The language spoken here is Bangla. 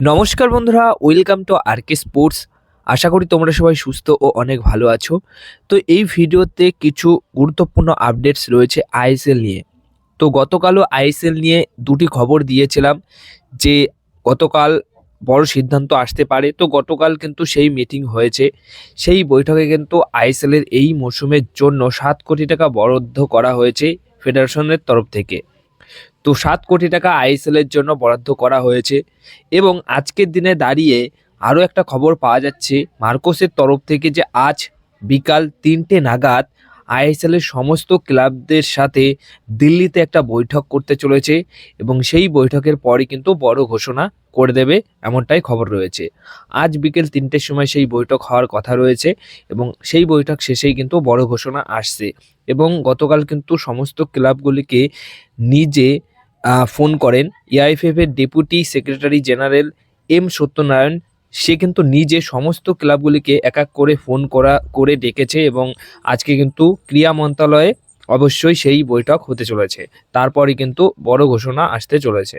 নমস্কার বন্ধুরা, ওয়েলকাম টু আরকে স্পোর্টস। আশা করি তোমরা সবাই সুস্থ ও অনেক ভালো আছো। তো এই ভিডিওতে কিছু গুরুত্বপূর্ণ আপডেটস রয়েছে আইএসএল নিয়ে। তো গতকালও আইএসএল নিয়ে দুটি খবর দিয়েছিলাম যে গতকাল বড় সিদ্ধান্ত আসতে পারে। তো গতকাল কিন্তু সেই মিটিং হয়েছে। সেই বৈঠকে কিন্তু আইএসএলের এই মৌসুমের জন্য 7 কোটি টাকা বরাদ্দ করা হয়েছে ফেডারেশনের তরফ থেকে। তো 7 কোটি টাকা আইএসএলের জন্য বরাদ্দ করা হয়েছে এবং আজকের দিনে দাঁড়িয়ে আরও একটা খবর পাওয়া যাচ্ছে মার্কোসের তরফ থেকে যে আজ বিকাল 3টে নাগাদ আইএসএলের সমস্ত ক্লাবদের সাথে দিল্লিতে একটা বৈঠক করতে চলেছে এবং সেই বৈঠকের পরই কিন্তু বড় ঘোষণা করে দেবে এমনটাই খবর রয়েছে। আজ বিকেল 3টের সময় সেই বৈঠক হওয়ার কথা রয়েছে এবং সেই বৈঠক শেষেই কিন্তু বড় ঘোষণা আসছে। এবং গতকাল কিন্তু সমস্ত ক্লাবগুলিকে নিজে ফোন করেন এআইএফএফ এর deputy secretary general M Satyanarayan. সে কিন্তু নিজে সমস্ত ক্লাবগুলিকে এক এক করে ফোন করে ডেকেছে এবং আজকে কিন্তু ক্রীড়া মন্ত্রণালয়ে অবশ্যই সেই বৈঠক হতে চলেছে। তারপরই কিন্তু বড় ঘোষণা আসতে চলেছে।